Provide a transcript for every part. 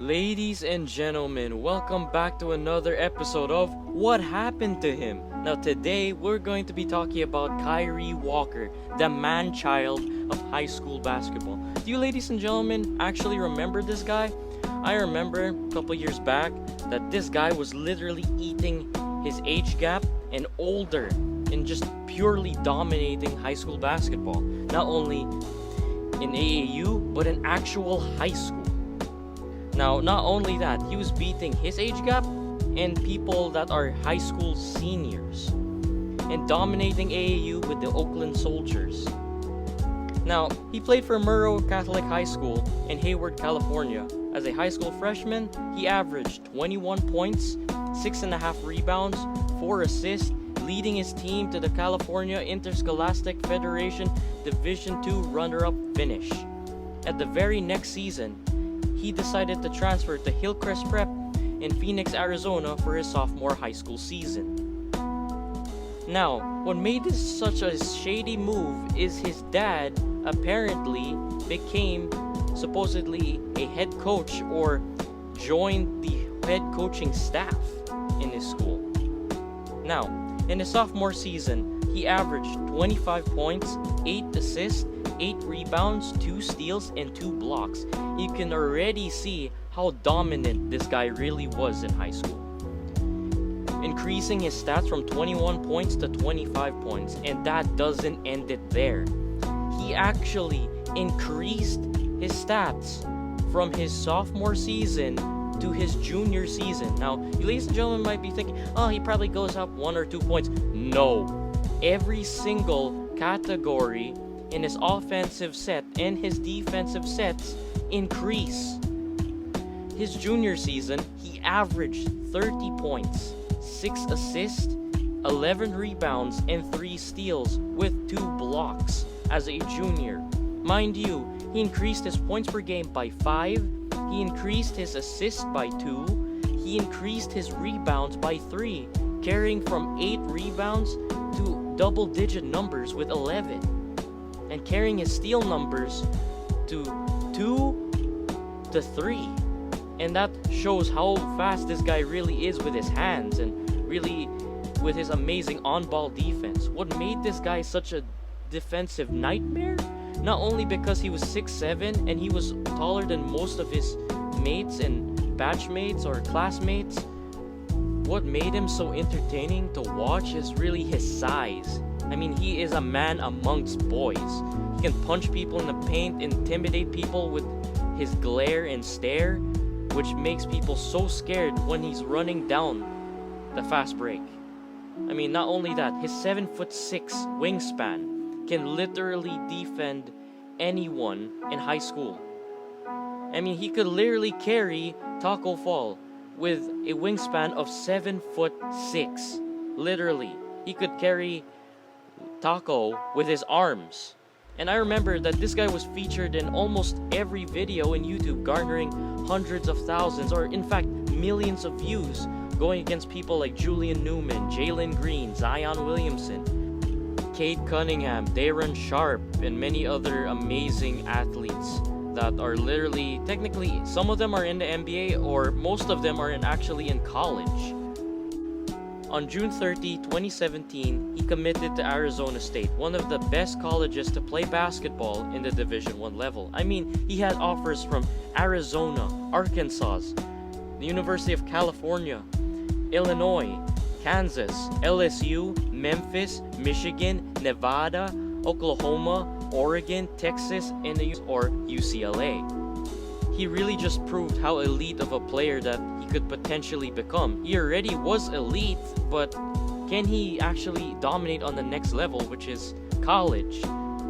Ladies and gentlemen, welcome back to another episode of What Happened to Him. Now today we're going to be talking about Kyree Walker, the man-child of high school basketball. Do you ladies and gentlemen actually remember this guy? I remember a couple years back that this guy was literally eating his age gap and older and just purely dominating high school basketball. Not only in AAU, but in actual high school. Now, not only that, he was beating his age gap and people that are high school seniors and dominating AAU with the Oakland Soldiers. Now, he played for Murrow Catholic High School in Hayward, California. As a high school freshman, he averaged 21 points, 6.5 rebounds, 4 assists, leading his team to the California Interscholastic Federation Division II runner-up finish. At the very next season, he decided to transfer to Hillcrest Prep in Phoenix, Arizona for his sophomore high school season. Now, what made this such a shady move is his dad apparently became supposedly a head coach or joined the head coaching staff in his school. Now, in his sophomore season, he averaged 25 points, 8 assists, 8 rebounds, 2 steals, and 2 blocks. You can already see how dominant this guy really was in high school. Increasing his stats from 21 points to 25 points, and that doesn't end it there. He actually increased his stats from his sophomore season to his junior season. Now, you ladies and gentlemen might be thinking, oh, he probably goes up 1 or 2 points. No. Every single category in his offensive set and his defensive sets increase. His junior season, he averaged 30 points, 6 assists, 11 rebounds, and 3 steals with 2 blocks as a junior. Mind you, he increased his points per game by 5, he increased his assists by 2, he increased his rebounds by 3, carrying from 8 rebounds to double-digit numbers with 11. And carrying his steal numbers to 2 to 3. And that shows how fast this guy really is with his hands and really with his amazing on-ball defense. What made this guy such a defensive nightmare? Not only because he was 6'7" and he was taller than most of his mates and batchmates or classmates, what made him so entertaining to watch is really his size. I mean, he is a man amongst boys. He can punch people in the paint, intimidate people with his glare and stare, which makes people so scared when he's running down the fast break. I mean, not only that, his 7'6" wingspan can literally defend anyone in high school. I mean, he could literally carry Taco Fall with a wingspan of 7'6". Literally, he could carry Taco with his arms. And I remember that this guy was featured in almost every video in YouTube, garnering hundreds of thousands or in fact millions of views, going against people like Julian Newman, Jalen Green, Zion Williamson, Cade Cunningham, Darren Sharp, and many other amazing athletes that are literally, technically, some of them are in the NBA or most of them are actually in college. On June 30, 2017, he committed to Arizona State, one of the best colleges to play basketball in the Division I level. I mean, he had offers from Arizona, Arkansas, the University of California, Illinois, Kansas, LSU, Memphis, Michigan, Nevada, Oklahoma, Oregon, Texas, and UCLA. He really just proved how elite of a player that he could potentially become. He already was elite, but can he actually dominate on the next level, which is college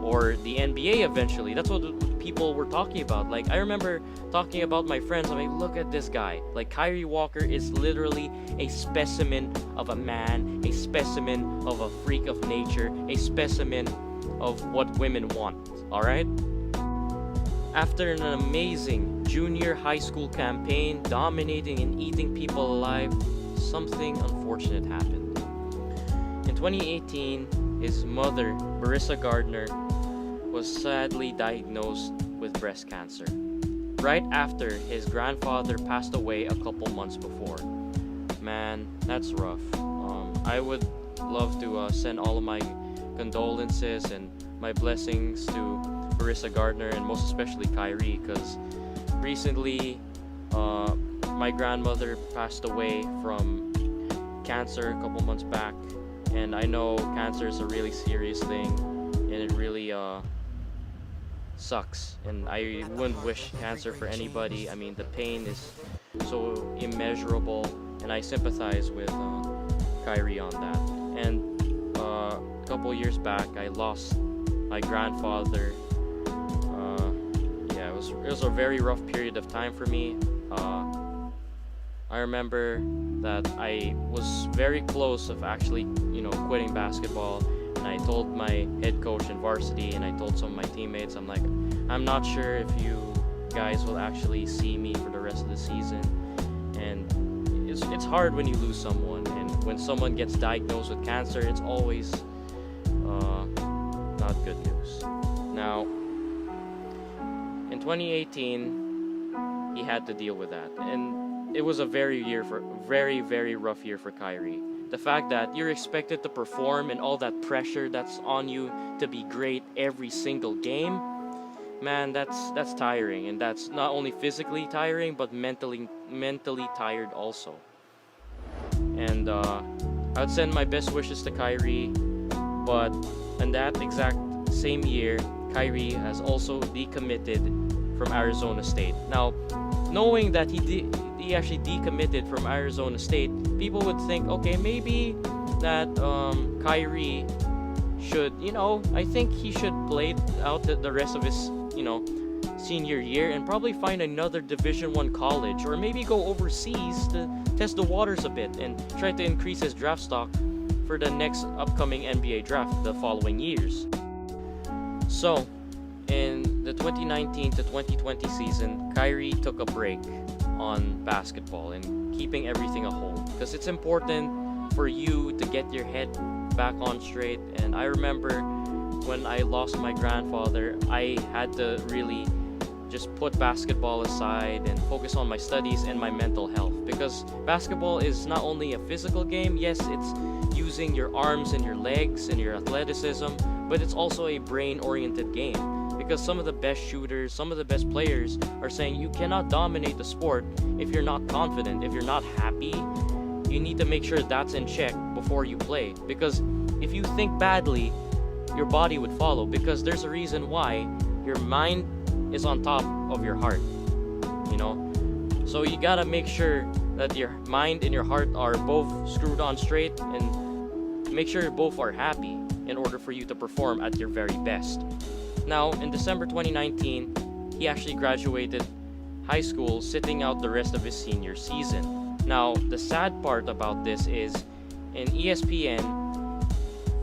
or the NBA eventually? That's what people were talking about. Like, I remember talking about my friends, I'm like, look at this guy. Like, Kyree Walker is literally a specimen of a man, a specimen of a freak of nature, a specimen of what women want, alright? After an amazing junior high school campaign, dominating and eating people alive, something unfortunate happened. In 2018, his mother, Marissa Gardner, was sadly diagnosed with breast cancer. right after his grandfather passed away a couple months before. Man, that's rough. I would love to send all of my condolences and my blessings to Marissa Gardner and most especially Kyree, because recently my grandmother passed away from cancer a couple months back, and I know cancer is a really serious thing, and it really sucks, and I wouldn't wish cancer for anybody. I mean, the pain is so immeasurable, and I sympathize with Kyree on that. And a couple years back, I lost my grandfather. Yeah, it was a very rough period of time for me. I remember that I was very close of actually, quitting basketball. And I told my head coach in varsity, and I told some of my teammates, I'm like, I'm not sure if you guys will actually see me for the rest of the season. And it's hard when you lose someone, and when someone gets diagnosed with cancer, it's always not good news. Now, in 2018, he had to deal with that, and it was a very rough year for Kyree. The fact that you're expected to perform and all that pressure that's on you to be great every single game, man, that's tiring, and that's not only physically tiring but mentally tired also. And I would send my best wishes to Kyree, but in that exact same year, Kyree has also decommitted from Arizona State. Now, knowing that he actually decommitted from Arizona State, people would think, okay, maybe that Kyree should, I think he should play out the rest of his, senior year and probably find another Division I college, or maybe go overseas to test the waters a bit and try to increase his draft stock for the next upcoming NBA draft the following years. So, in the 2019 to 2020 season, Kyree took a break on basketball and keeping everything a whole, because it's important for you to get your head back on straight. And I remember when I lost my grandfather, I had to really just put basketball aside and focus on my studies and my mental health, because basketball is not only a physical game. Yes, it's using your arms and your legs and your athleticism, but it's also a brain-oriented game, because some of the best shooters, some of the best players are saying you cannot dominate the sport if you're not confident, if you're not happy. You need to make sure that's in check before you play, because if you think badly, your body would follow, because there's a reason why your mind is on top of your heart, so you gotta make sure that your mind and your heart are both screwed on straight, and make sure both are happy in order for you to perform at your very best. Now, in December 2019, he actually graduated high school, sitting out the rest of his senior season. Now, the sad part about this is, in ESPN,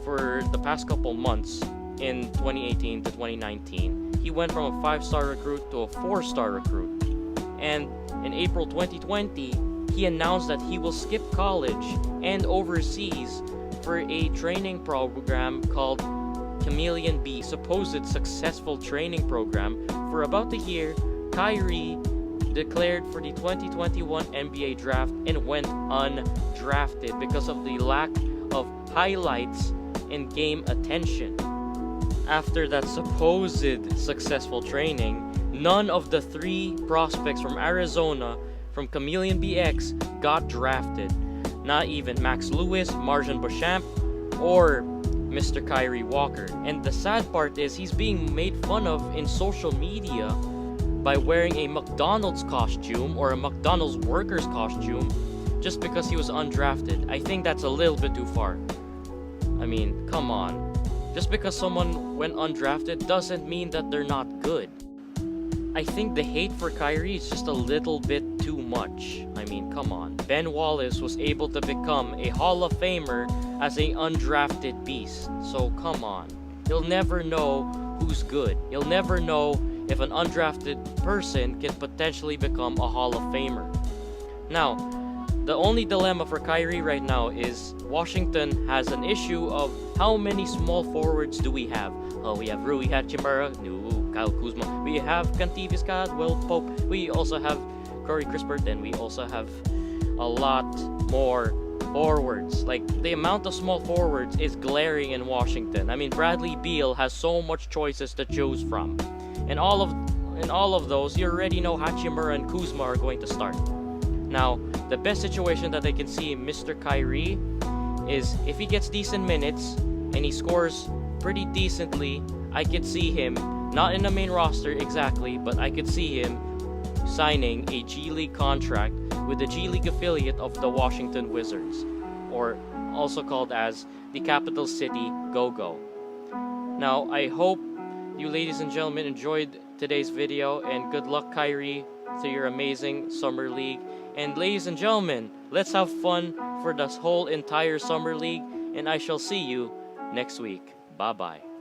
for the past couple months, in 2018 to 2019, he went from a 5-star recruit to a 4-star recruit. And in April 2020, he announced that he will skip college and overseas for a training program called Chameleon B, supposed successful training program. For about a year, Kyree declared for the 2021 NBA draft and went undrafted because of the lack of highlights and game attention. After that supposed successful training, none of the 3 prospects from Arizona from Chameleon BX got drafted. Not even Max Lewis, Marjan Beauchamp, or Mr. Kyree Walker. And the sad part is, he's being made fun of in social media by wearing a McDonald's costume or a McDonald's worker's costume just because he was undrafted. I think that's a little bit too far. I mean, come on. Just because someone went undrafted doesn't mean that they're not good. I think the hate for Kyree is just a little bit too much. I mean, come on. Ben Wallace was able to become a Hall of Famer as an undrafted beast. So come on. You'll never know who's good. You'll never know if an undrafted person can potentially become a Hall of Famer. Now, the only dilemma for Kyree right now is Washington has an issue of how many small forwards do we have? We have Rui Hachimura, Kyle Kuzma, we have Kantivis Will Pope, we also have Corey Crispert, and we also have a lot more forwards. Like, the amount of small forwards is glaring in Washington. I mean, Bradley Beal has so much choices to choose from. And all of those, you already know Hachimura and Kuzma are going to start. Now, the best situation that I can see Mr. Kyree is if he gets decent minutes and he scores pretty decently, I could see him, not in the main roster exactly, but I could see him signing a G League contract with the G League affiliate of the Washington Wizards, or also called as the Capital City Go-Go. Now, I hope you ladies and gentlemen enjoyed today's video, and good luck, Kyree, to your amazing summer league. And ladies and gentlemen, let's have fun for this whole entire summer league, and I shall see you next week. Bye-bye.